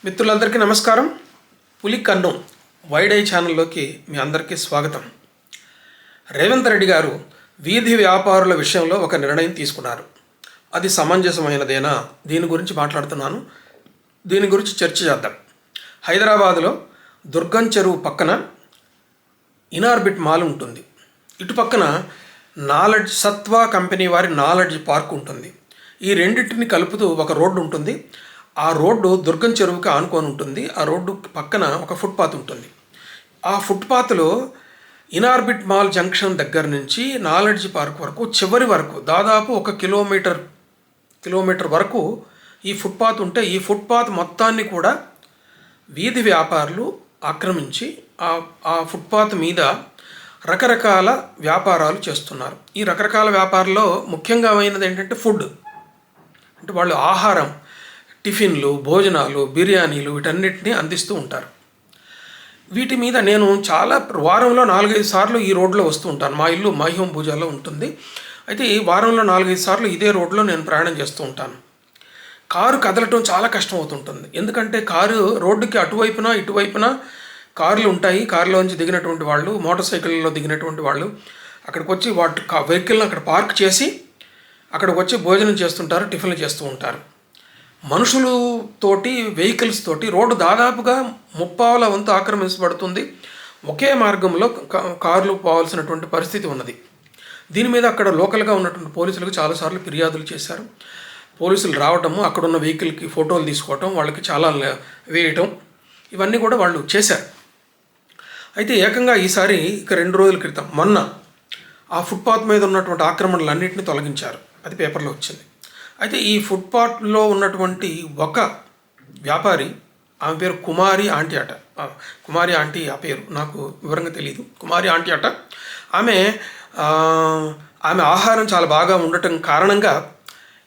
మిత్రులందరికీ నమస్కారం. పులి కన్ను వైడ్ ఐ ఛానల్లోకి మీ అందరికీ స్వాగతం. రేవంత్ రెడ్డి గారు వీధి వ్యాపారుల విషయంలో ఒక నిర్ణయం తీసుకున్నారు. అది సమంజసమైనదేనా? దీని గురించి మాట్లాడుతున్నాను. దీని గురించి చర్చ చేద్దాం. హైదరాబాదులో దుర్గం చెరువు పక్కన ఇనార్బిట్ మాల్ ఉంటుంది. ఇటు పక్కన నాలెడ్జ్ సత్వా కంపెనీ వారి నాలెడ్జ్ పార్క్ ఉంటుంది. ఈ రెండింటిని కలుపుతూ ఒక రోడ్డు ఉంటుంది. ఆ రోడ్డు దుర్గం చెరువుకి ఆనుకొని ఉంటుంది. ఆ రోడ్డు పక్కన ఒక ఫుట్పాత్ ఉంటుంది. ఆ ఫుట్పాత్లో ఇనార్బిట్ మాల్ జంక్షన్ దగ్గర నుంచి నాలెడ్జ్ పార్క్ వరకు చివరి వరకు దాదాపు ఒక కిలోమీటర్ వరకు ఈ ఫుట్పాత్ ఉంటే ఈ ఫుట్పాత్ మొత్తాన్ని కూడా వీధి వ్యాపారులు ఆక్రమించి ఆ ఫుట్పాత్ మీద రకరకాల వ్యాపారాలు చేస్తున్నారు. ఈ రకరకాల వ్యాపారాల్లో ముఖ్యంగా అయినది ఏంటంటే ఫుడ్. అంటే వాళ్ళు ఆహారం, టిఫిన్లు, భోజనాలు, బిర్యానీలు వీటన్నిటిని అందిస్తూ ఉంటారు. వీటి మీద నేను వారంలో 4-5 సార్లు ఈ రోడ్లో వస్తూ ఉంటాను. మా ఇల్లు మైహోం భూజాలో ఉంటుంది. అయితే ఈ వారంలో 4-5 సార్లు ఇదే రోడ్లో నేను ప్రయాణం చేస్తూ ఉంటాను. కారు కదలటం చాలా కష్టం అవుతుంటుంది. ఎందుకంటే కారు రోడ్డుకి అటువైపున ఇటువైపున కార్లు ఉంటాయి. కారులోంచి దిగినటువంటి వాళ్ళు, మోటార్ సైకిల్లో దిగినటువంటి వాళ్ళు అక్కడికి వచ్చి వెహికల్ని అక్కడ పార్క్ చేసి అక్కడికి వచ్చి భోజనం చేస్తుంటారు, టిఫిన్లు చేస్తూ ఉంటారు. మనుషులతోటి, వెహికల్స్ తోటి రోడ్డు దాదాపుగా 30% వంతు ఆక్రమించబడుతుంది. ఒకే మార్గంలో కార్లు పోవాల్సినటువంటి పరిస్థితి ఉన్నది. దీని మీద అక్కడ లోకల్గా ఉన్నటువంటి పోలీసులకు చాలాసార్లు ఫిర్యాదులు చేశారు. పోలీసులు రావటము, అక్కడున్న వెహికల్కి ఫోటోలు తీసుకోవటం, వాళ్ళకి చాలా వేయటం, ఇవన్నీ కూడా వాళ్ళు చేశారు. అయితే ఏకంగా ఈసారి 2 రోజుల క్రితం మొన్న ఆ ఫుట్పాత్ మీద ఉన్నటువంటి ఆక్రమణలన్నింటినీ తొలగించారు. అది పేపర్లో వచ్చింది. అయితే ఈ ఫుట్పాత్లో ఉన్నటువంటి ఒక వ్యాపారి, ఆమె పేరు కుమారి ఆంటీ అట. కుమారి ఆంటీ ఆ పేరు నాకు వివరంగా తెలియదు. కుమారి ఆంటీ అట. ఆమె ఆహారం చాలా బాగా ఉండటం కారణంగా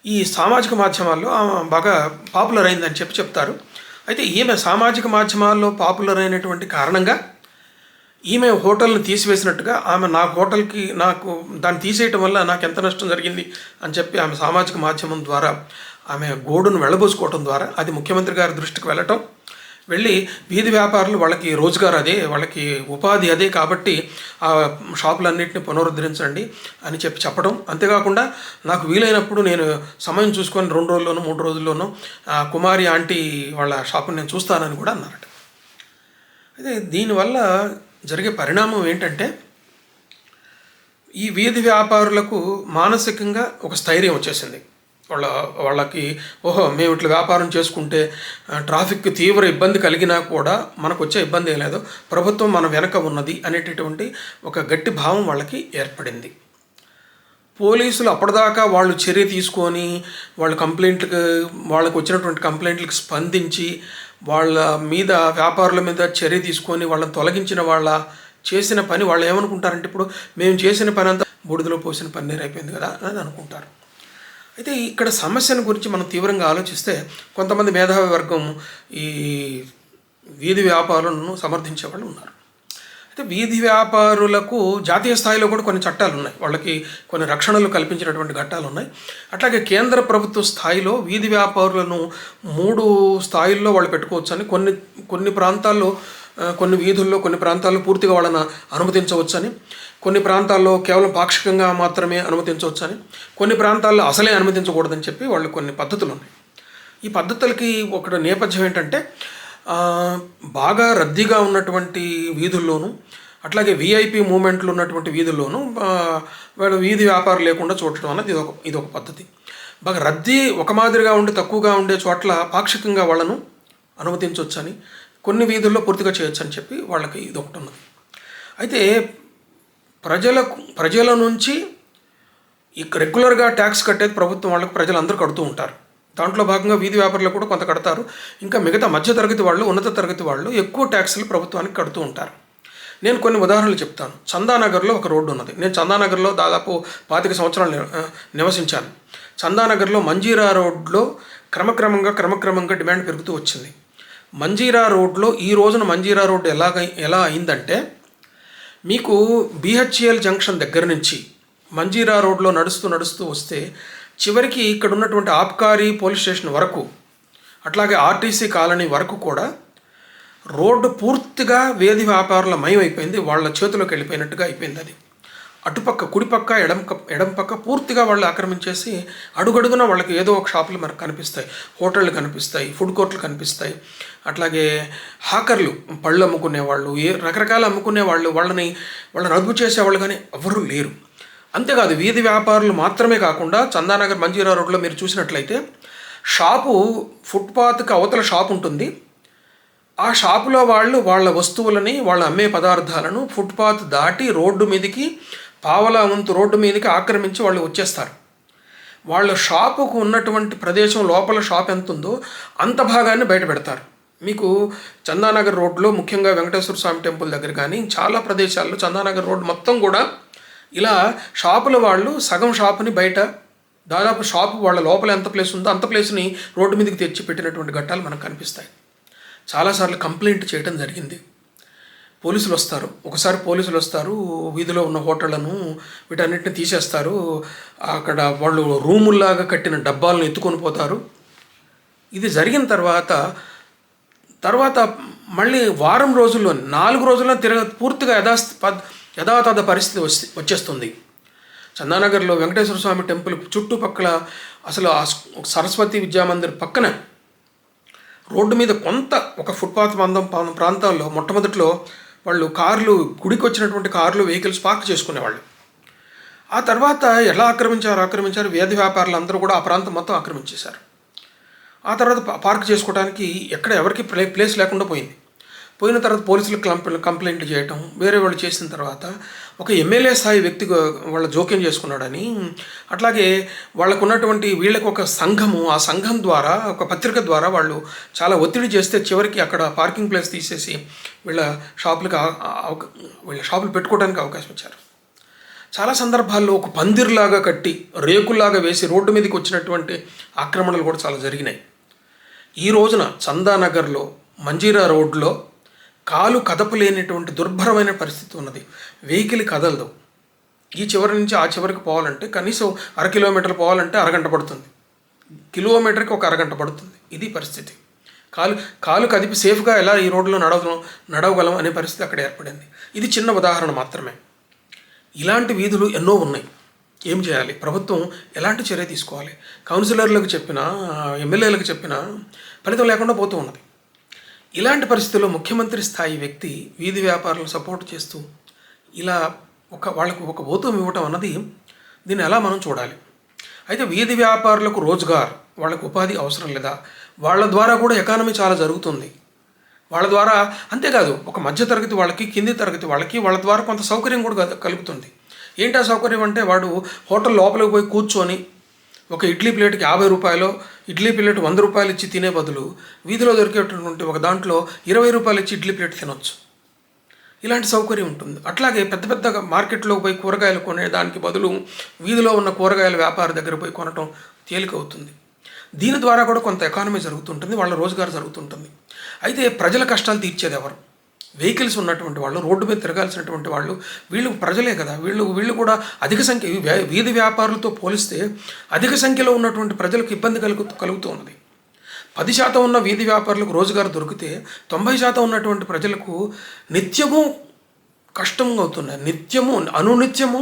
ఈ సామాజిక మాధ్యమాల్లో ఆమె బాగా పాపులర్ అయిందని చెప్తారు. అయితే ఈమె సామాజిక మాధ్యమాల్లో పాపులర్ అయినటువంటి కారణంగా ఈమె హోటల్ని తీసివేసినట్టుగా ఆమె నాకు దాన్ని తీసేయటం వల్ల నాకు ఎంత నష్టం జరిగింది అని చెప్పి ఆమె సామాజిక మాధ్యమం ద్వారా ఆమె గోడును వెళ్ళబోసుకోవటం ద్వారా అది ముఖ్యమంత్రి గారి దృష్టికి వెళ్ళి వీధి వ్యాపారులు వాళ్ళకి రోజ్గార్ అదే, వాళ్ళకి ఉపాధి అదే, కాబట్టి ఆ షాపులన్నింటినీ పునరుద్ధరించండి అని చెప్పడం. అంతేకాకుండా నాకు వీలైనప్పుడు నేను సమయం చూసుకొని 2 రోజుల్లోనూ 3 రోజుల్లోనూ కుమారి ఆంటీ వాళ్ళ షాపుని నేను చూస్తానని కూడా అన్నారట. అయితే దీనివల్ల జరిగే పరిణామం ఏంటంటే ఈ వీధి వ్యాపారులకు మానసికంగా ఒక స్థైర్యం వచ్చేసింది. వాళ్ళకి మేము ఇట్లా వ్యాపారం చేసుకుంటే ట్రాఫిక్ తీవ్ర ఇబ్బంది కలిగినా కూడా మనకు వచ్చే ఇబ్బంది ఏం లేదు, ప్రభుత్వం మన వెనక ఉన్నది అనేటటువంటి ఒక గట్టి భావం వాళ్ళకి ఏర్పడింది. పోలీసులు అప్పటిదాకా వాళ్ళు చర్య తీసుకొని వాళ్ళకు వచ్చినటువంటి కంప్లైంట్లకు స్పందించి వాళ్ళ మీద, వ్యాపారుల మీద చర్య తీసుకొని వాళ్ళని తొలగించిన వాళ్ళ చేసిన పని వాళ్ళు ఏమనుకుంటారంటే ఇప్పుడు మేము చేసిన పని అంతా బూడిదలో పోసిన పన్నీరు అయిపోయింది కదా అని అనుకుంటారు. అయితే ఇక్కడ సమస్యను గురించి మనం తీవ్రంగా ఆలోచిస్తే కొంతమంది మేధావి వర్గం ఈ వీధి వ్యాపారులను సమర్థించే వాళ్ళు ఉన్నారు. అయితే వీధి వ్యాపారులకు జాతీయ స్థాయిలో కూడా కొన్ని చట్టాలు ఉన్నాయి, వాళ్ళకి కొన్ని రక్షణలు కల్పించినటువంటి ఘట్టాలు ఉన్నాయి. అట్లాగే కేంద్ర ప్రభుత్వ స్థాయిలో వీధి వ్యాపారులను 3 స్థాయిల్లో వాళ్ళు పెట్టుకోవచ్చని, కొన్ని ప్రాంతాల్లో, కొన్ని వీధుల్లో, కొన్ని ప్రాంతాల్లో పూర్తిగా వాళ్ళని అనుమతించవచ్చని, కొన్ని ప్రాంతాల్లో కేవలం పాక్షికంగా మాత్రమే అనుమతించవచ్చని, కొన్ని ప్రాంతాల్లో అసలే అనుమతించకూడదని చెప్పి వాళ్ళు కొన్ని పద్ధతులు ఉన్నాయి. ఈ పద్ధతులకి ఒక నేపథ్యం ఏంటంటే బాగా రద్దీగా ఉన్నటువంటి వీధుల్లోనూ, అట్లాగే విఐపి మూమెంట్లు ఉన్నటువంటి వీధుల్లోనూ వాళ్ళు వీధి వ్యాపారం లేకుండా చూడటం అన్నది ఇదొక పద్ధతి. బాగా రద్దీ ఒక మాదిరిగా ఉండి తక్కువగా ఉండే చోట్ల పాక్షికంగా వాళ్ళను అనుమతించవచ్చని, కొన్ని వీధుల్లో పూర్తిగా చేయొచ్చని చెప్పి వాళ్ళకి ఇదొకటి ఉన్నది. అయితే ప్రజల నుంచి రెగ్యులర్గా ట్యాక్స్ కట్టేది ప్రభుత్వం వాళ్ళకు ప్రజలందరూ కడుతూ ఉంటారు. దాంట్లో భాగంగా వీధి వ్యాపారులు కూడా కొంత కడతారు. ఇంకా మిగతా మధ్యతరగతి వాళ్ళు, ఉన్నత తరగతి వాళ్ళు ఎక్కువ ట్యాక్సులు ప్రభుత్వానికి కడుతూ ఉంటారు. నేను కొన్ని ఉదాహరణలు చెప్తాను. చందానగర్లో ఒక రోడ్డు ఉన్నది. నేను చందానగర్లో దాదాపు 25 సంవత్సరాలు నివసించాను. చందానగర్లో మంజీరా రోడ్లో క్రమక్రమంగా డిమాండ్ పెరుగుతూ వచ్చింది. మంజీరా రోడ్లో ఈ రోజున మంజీరా రోడ్డు ఎలా అయిందంటే, మీకు బిహెచ్ఎల్ జంక్షన్ దగ్గర నుంచి మంజీరా రోడ్లో నడుస్తూ వస్తే చివరికి ఇక్కడ ఉన్నటువంటి ఆబ్కారీ పోలీస్ స్టేషన్ వరకు అట్లాగే ఆర్టీసీ కాలనీ వరకు కూడా రోడ్డు పూర్తిగా వీధి వ్యాపారుల మయం అయిపోయింది, వాళ్ళ చేతిలోకి వెళ్ళిపోయినట్టుగా అయిపోయింది. అది అటుపక్క కుడిపక్క ఎడం పక్క పూర్తిగా వాళ్ళు ఆక్రమించేసి అడుగడుగున వాళ్ళకి ఏదో ఒక షాపులు మనకు కనిపిస్తాయి, హోటళ్ళు కనిపిస్తాయి, ఫుడ్ కోర్టులు కనిపిస్తాయి. అట్లాగే హాకర్లు, పళ్ళు అమ్ముకునే వాళ్ళు, రకరకాల అమ్ముకునే వాళ్ళు, వాళ్ళని అదుపు చేసేవాళ్ళు కానీ ఎవరూ లేరు. అంతేకాదు వీధి వ్యాపారులు మాత్రమే కాకుండా చందానగర్ మంజీరా రోడ్లో మీరు చూసినట్లయితే షాపు ఫుట్పాత్కి అవతల షాప్ ఉంటుంది. ఆ షాపులో వాళ్ళు వాళ్ళ వస్తువులని, వాళ్ళు అమ్మే పదార్థాలను ఫుట్పాత్ దాటి రోడ్డు మీదకి, పావలా వంతు రోడ్డు మీదకి ఆక్రమించి వాళ్ళు వచ్చేస్తారు. వాళ్ళ షాపుకు ఉన్నటువంటి ప్రదేశం లోపల షాప్ ఎంత ఉందో అంత భాగాన్ని బయట పెడతారు. మీకు చందానగర్ రోడ్లో ముఖ్యంగా వెంకటేశ్వర స్వామి టెంపుల్ దగ్గర కానీ చాలా ప్రదేశాల్లో చందానగర్ రోడ్ మొత్తం కూడా ఇలా షాపుల వాళ్ళు సగం షాపుని బయట, దాదాపు షాపు వాళ్ళ లోపల ఎంత ప్లేస్ ఉందో అంత ప్లేస్ని రోడ్డు మీదకి తెచ్చి పెట్టినటువంటి ఘట్టాలు మనకు కనిపిస్తాయి. చాలాసార్లు కంప్లైంట్ చేయడం జరిగింది. పోలీసులు వస్తారు, ఒకసారి పోలీసులు వస్తారు, వీధిలో ఉన్న హోటళ్లను వీటన్నిటిని తీసేస్తారు, అక్కడ వాళ్ళు రూముల్లాగా కట్టిన డబ్బాలను ఎత్తుకొని పోతారు. ఇది జరిగిన తర్వాత మళ్ళీ వారం రోజుల్లో 4 రోజుల్లో పూర్తిగా యథాతథ పరిస్థితి వచ్చేస్తుంది. చందానగర్లో వెంకటేశ్వర స్వామి టెంపుల్ చుట్టుపక్కల అసలు సరస్వతి విద్యామందిర్ పక్కన రోడ్డు మీద ఒక ఫుట్పాత్ ప్రాంతాల్లో మొట్టమొదట్లో వాళ్ళు గుడికి వచ్చినటువంటి కార్లు, వెహికల్స్ పార్క్ చేసుకునేవాళ్ళు. ఆ తర్వాత ఎలా ఆక్రమించారు వీధి వ్యాపారులు అందరూ కూడా ఆ ప్రాంతం మొత్తం ఆక్రమించేశారు. ఆ తర్వాత పార్క్ చేసుకోవడానికి ఎవరికి ప్లేస్ లేకుండా పోయిన తర్వాత పోలీసులకు కంప్లైంట్లు చేయటం, వేరే వాళ్ళు చేసిన తర్వాత ఒక ఎమ్మెల్యే స్థాయి వ్యక్తి వాళ్ళ జోక్యం చేసుకున్నాడని, అట్లాగే వాళ్ళకు ఉన్నటువంటి వీళ్ళకి ఒక సంఘము, ఆ సంఘం ద్వారా ఒక పత్రిక ద్వారా వాళ్ళు చాలా ఒత్తిడి చేస్తే చివరికి అక్కడ పార్కింగ్ ప్లేస్ తీసేసి వీళ్ళ షాపులు పెట్టుకోవడానికి అవకాశం ఇచ్చారు. చాలా సందర్భాల్లో ఒక పందిర్లాగా కట్టి రేకుల్లాగా వేసి రోడ్డు మీదకి వచ్చినటువంటి ఆక్రమణలు కూడా చాలా జరిగినాయి. ఈ రోజున చందానగర్లో మంజీరా రోడ్లో కాలు కదపలేనటువంటి దుర్భరమైన పరిస్థితి ఉన్నది. వెహికల్ కదలదు. ఈ చివరి నుంచి ఆ చివరికి పోవాలంటే కనీసం 1/2 కిలోమీటర్ పోవాలంటే అరగంట పడుతుంది, కిలోమీటర్కి ఒక అరగంట పడుతుంది. ఇది పరిస్థితి. కాలు కదిపి సేఫ్గా ఎలా ఈ రోడ్లో నడవగలం అనే పరిస్థితి అక్కడ ఏర్పడింది. ఇది చిన్న ఉదాహరణ మాత్రమే. ఇలాంటి వీధులు ఎన్నో ఉన్నాయి. ఏం చేయాలి? ప్రభుత్వం ఎలాంటి చర్య తీసుకోవాలి? కౌన్సిలర్లకు చెప్పినా, ఎమ్మెల్యేలకు చెప్పినా ఫలితం లేకుండా పోతూ ఉన్నది. ఇలాంటి పరిస్థితుల్లో ముఖ్యమంత్రి స్థాయి వ్యక్తి వీధి వ్యాపారులను సపోర్ట్ చేస్తూ ఇలా వాళ్ళకు ఒక భూతం ఇవ్వటం అన్నది, దీన్ని ఎలా మనం చూడాలి? అయితే వీధి వ్యాపారులకు రోజ్గార్, వాళ్ళకు ఉపాధి అవసరం లేదా? వాళ్ళ ద్వారా కూడా ఎకానమీ చాలా జరుగుతుంది. వాళ్ళ ద్వారా అంతేకాదు, ఒక మధ్యతరగతి వాళ్ళకి, కింది తరగతి వాళ్ళ ద్వారా కొంత సౌకర్యం కూడా కలుగుతుంది. ఏంటి ఆ సౌకర్యం అంటే, వాడు హోటల్ లోపలికి పోయి కూర్చొని ఒక ఇడ్లీ ప్లేట్కి 50 రూపాయలు, ఇడ్లీ ప్లేట్ 100 రూపాయలు ఇచ్చి తినే బదులు వీధిలో దొరికేటటువంటి ఒక దాంట్లో 20 రూపాయలు ఇచ్చి ఇడ్లీ ప్లేట్ తినొచ్చు. ఇలాంటి సౌకర్యం ఉంటుంది. అట్లాగే పెద్ద మార్కెట్లోకి పోయి కూరగాయలు కొనే దానికి బదులు వీధిలో ఉన్న కూరగాయల వ్యాపారి దగ్గర పోయి కొనటం తేలికవుతుంది. దీని ద్వారా కూడా కొంత ఎకానమీ జరుగుతుంటుంది, వాళ్ళ రోజ్గార్ జరుగుతుంటుంది. అయితే ప్రజల కష్టాలు తీర్చేది ఎవరు? వెహికల్స్ ఉన్నటువంటి వాళ్ళు, రోడ్డు మీద తిరగాల్సినటువంటి వాళ్ళు, వీళ్ళు ప్రజలే కదా. వీళ్ళు కూడా అధిక సంఖ్య, వీధి వ్యాపారులతో పోలిస్తే అధిక సంఖ్యలో ఉన్నటువంటి ప్రజలకు ఇబ్బంది కలుగుతూ ఉన్నది. 10% ఉన్న వీధి వ్యాపారులకు రోజ్గార్ దొరికితే 90% ఉన్నటువంటి ప్రజలకు నిత్యము కష్టంగా అవుతున్నాయి. అనునిత్యము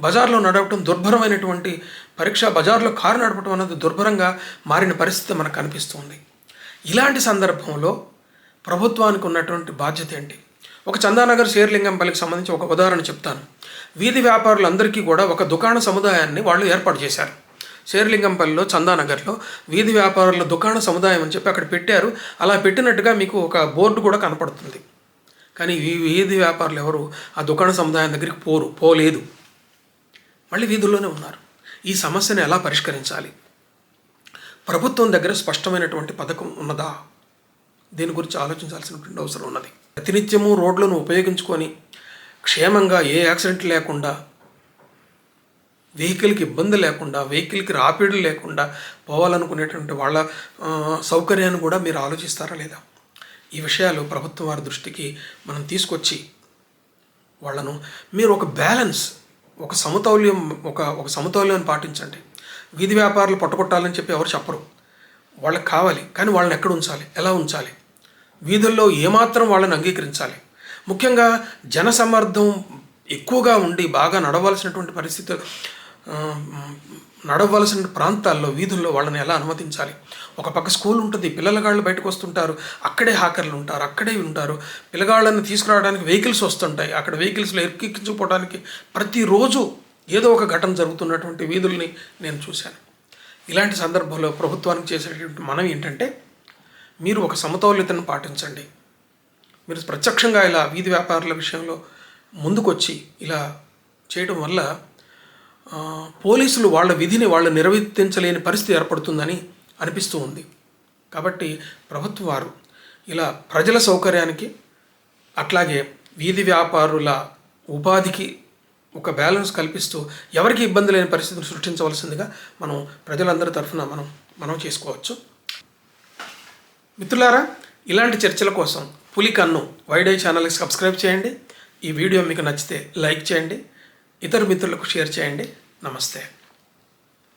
బజార్లో నడవటం దుర్భరమైనటువంటి బజార్లో కారు నడపడం అనేది దుర్భరంగా మారిన పరిస్థితి మనకు కనిపిస్తుంది. ఇలాంటి సందర్భంలో ప్రభుత్వానికి ఉన్నటువంటి బాధ్యత ఏంటి? ఒక చందానగర్ శేర్లింగంపల్లికి సంబంధించి ఒక ఉదాహరణ చెప్తాను. వీధి వ్యాపారులందరికీ కూడా ఒక దుకాణ సముదాయాన్ని వాళ్ళు ఏర్పాటు చేశారు. శేర్లింగంపల్లిలో, చందానగర్లో వీధి వ్యాపారుల దుకాణ సముదాయం అని చెప్పి అక్కడ పెట్టారు. అలా పెట్టినట్టుగా మీకు ఒక బోర్డు కూడా కనపడుతుంది. కానీ ఈ వీధి వ్యాపారులు ఎవరు ఆ దుకాణ సముదాయం దగ్గరికి పోలేదు, మళ్ళీ వీధుల్లోనే ఉన్నారు. ఈ సమస్యను ఎలా పరిష్కరించాలి? ప్రభుత్వం దగ్గర స్పష్టమైనటువంటి పథకం ఉన్నదా? దీని గురించి ఆలోచించాల్సినటువంటి అవసరం ఉన్నది. ప్రతినిత్యము రోడ్లను ఉపయోగించుకొని క్షేమంగా, ఏ యాక్సిడెంట్ లేకుండా, వెహికల్కి ఇబ్బంది లేకుండా, వెహికల్కి రాపిడి లేకుండా పోవాలనుకునేటువంటి వాళ్ళ సౌకర్యాన్ని కూడా మీరు ఆలోచిస్తారా లేదా? ఈ విషయాలు ప్రభుత్వం వారి దృష్టికి మనం తీసుకొచ్చి మీరు ఒక బ్యాలెన్స్, ఒక సమతౌల్యాన్ని పాటించండి. వీధి వ్యాపారులు పట్టుకొట్టాలని చెప్పి ఎవరు చెప్పరు. వాళ్ళకి కావాలి, కానీ వాళ్ళని ఎక్కడ ఉంచాలి, ఎలా ఉంచాలి, వీధుల్లో ఏమాత్రం వాళ్ళని అంగీకరించాలి. ముఖ్యంగా జనసమ్మర్దం ఎక్కువగా ఉండి బాగా నడవలసిన ప్రాంతాల్లో వీధుల్లో వాళ్ళని ఎలా అనుమతించాలి. ఒక పక్క స్కూల్ ఉంటుంది, పిల్లగాళ్ళు బయటకు వస్తుంటారు, అక్కడే హాకర్లు ఉంటారు, అక్కడే ఉంటారు. పిల్లగాళ్ళని తీసుకురావడానికి వెహికల్స్ వస్తుంటాయి, అక్కడ వెహికల్స్లో ఎక్కించుకోవడానికి ప్రతిరోజు ఏదో ఒక ఘటన జరుగుతున్నటువంటి వీధుల్ని నేను చూశాను. ఇలాంటి సందర్భంలో ప్రభుత్వానికి చేసేటువంటి మనం ఏంటంటే, మీరు ఒక సమతౌల్యతను పాటించండి. మీరు ప్రత్యక్షంగా ఇలా వీధి వ్యాపారుల విషయంలో ముందుకొచ్చి ఇలా చేయడం వల్ల పోలీసులు వాళ్ళ విధిని వాళ్ళు నిర్వర్తించలేని పరిస్థితి ఏర్పడుతుందని అనిపిస్తూ ఉంది. కాబట్టి ప్రభుత్వం వారు ఇలా ప్రజల సౌకర్యానికి అట్లాగే వీధి వ్యాపారుల ఉపాధికి ఒక బ్యాలెన్స్ కల్పిస్తూ ఎవరికి ఇబ్బంది లేని పరిస్థితిని సృష్టించవలసిందిగా మనం ప్రజలందరి తరఫున మనం చేసుకోవచ్చు. మిత్రులారా, ఇలాంటి చర్చల కోసం పులి కన్ను వైడ్ ఐ ఛానల్కి సబ్స్క్రైబ్ చేయండి. ఈ వీడియో మీకు నచ్చితే లైక్ చేయండి, ఇతర మిత్రులకు షేర్ చేయండి. నమస్తే.